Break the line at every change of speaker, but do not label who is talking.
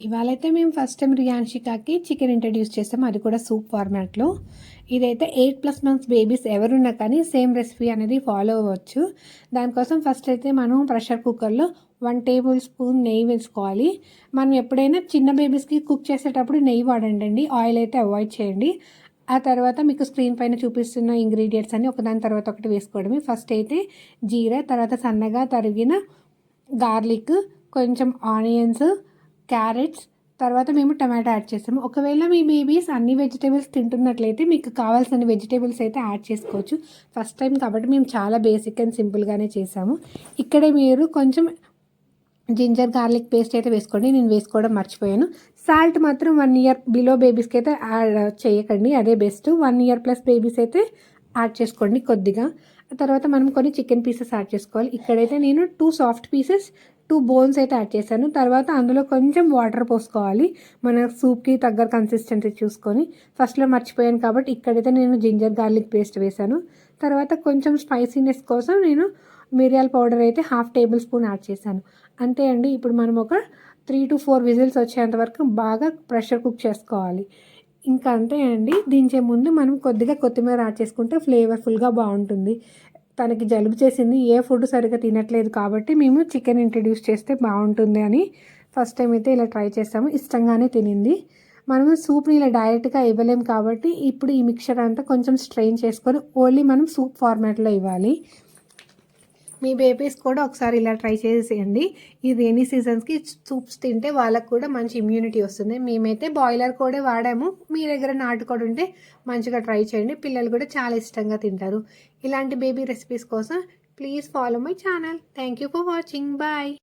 ఇవాళైతే మేము first time రియాన్షికాకి chicken introduce చేసాము, అది కూడా సూప్ ఫార్మాట్లో. ఇదైతే 8+ మంత్స్ బేబీస్ ఎవరున్నా కానీ సేమ్ రెసిపీ అనేది ఫాలో అవ్వచ్చు. దానికోసం ఫస్ట్ అయితే మనం ప్రెషర్ కుక్కర్లో 1 టేబుల్ స్పూన్ నెయ్యి వేసుకోవాలి. మనం ఎప్పుడైనా చిన్న బేబీస్కి కుక్ చేసేటప్పుడు నెయ్యి వాడండి, ఆయిల్ అయితే అవాయిడ్ చేయండి. ఆ తర్వాత మీకు స్క్రీన్ పైన చూపిస్తున్న ఇంగ్రీడియంట్స్ అన్ని ఒకదాని తర్వాత ఒకటి వేసుకోవడమే. ఫస్ట్ అయితే జీరా, తర్వాత సన్నగా తరిగిన గార్లిక్, కొంచెం ఆనియన్స్, క్యారెట్స్, తర్వాత మేము టమాటా యాడ్ చేసాము. ఒకవేళ మీ బేబీస్ అన్ని వెజిటేబుల్స్ తింటున్నట్లయితే మీకు కావాల్సిన వెజిటేబుల్స్ అయితే యాడ్ చేసుకోవచ్చు. ఫస్ట్ టైం కాబట్టి మేము చాలా బేసిక్ అండ్ సింపుల్గానే చేసాము. ఇక్కడే మీరు కొంచెం జింజర్ గార్లిక్ పేస్ట్ అయితే వేసుకోండి, నేను వేసుకోవడం మర్చిపోయాను. సాల్ట్ మాత్రం 1 ఇయర్ బిలో బేబీస్కి అయితే యాడ్ చేయకండి, అదే బెస్ట్. 1 ఇయర్ ప్లస్ బేబీస్ అయితే యాడ్ చేసుకోండి కొద్దిగా. తర్వాత మనం కొన్ని చికెన్ పీసెస్ యాడ్ చేసుకోవాలి. ఇక్కడైతే నేను 2 సాఫ్ట్ పీసెస్, 2 బోన్స్ అయితే యాడ్ చేశాను. తర్వాత అందులో కొంచెం వాటర్ పోసుకోవాలి, మన సూప్కి తగ్గ కన్సిస్టెన్సీ చూసుకొని. ఫస్ట్లో మర్చిపోయాను కాబట్టి ఇక్కడైతే నేను జింజర్ గార్లిక్ పేస్ట్ వేశాను. తర్వాత కొంచెం స్పైసీనెస్ కోసం నేను మిరియాల పౌడర్ అయితే 1/2 టేబుల్ స్పూన్ యాడ్ చేశాను. అంతే అండి. ఇప్పుడు మనం ఒక 3 to 4 విజిల్స్ వచ్చేంత వరకు బాగా ప్రెషర్ కుక్ చేసుకోవాలి. ఇంకా అంతే అండి. దించే ముందు మనం కొద్దిగా కొత్తిమీర యాడ్ చేసుకుంటే ఫ్లేవర్ఫుల్గా బాగుంటుంది. తనకి జలుబు చేసింది, ఏ ఫుడ్ సరిగ్గా తినట్లేదు కాబట్టి మేము చికెన్ ఇంట్రడ్యూస్ చేస్తే బాగుంటుంది అని ఫస్ట్ టైం అయితే ఇలా ట్రై చేసాము. ఇష్టంగానే తినింది. మనము సూప్ని ఇలా డైరెక్ట్గా ఇవ్వలేము కాబట్టి ఇప్పుడు ఈ మిక్చర్ అంతా కొంచెం స్ట్రెయిన్ చేసుకొని ఓన్లీ మనం సూప్ ఫార్మాట్లో ఇవ్వాలి. మీ బేబీస్ కూడా ఒకసారి ఇలా ట్రై చేసేయండి. ఈ రైనీ సీజన్స్కి సూప్స్ తింటే వాళ్ళకు కూడా మంచి ఇమ్యూనిటీ వస్తుంది. మేమైతే బాయిలర్ కూడా వాడాము, మీ దగ్గర నాటుకోడి ఉంటే మంచిగా ట్రై చేయండి, పిల్లలు కూడా చాలా ఇష్టంగా తింటారు. ఇలాంటి బేబీ రెసిపీస్ కోసం please follow my channel. Thank you for watching. Bye.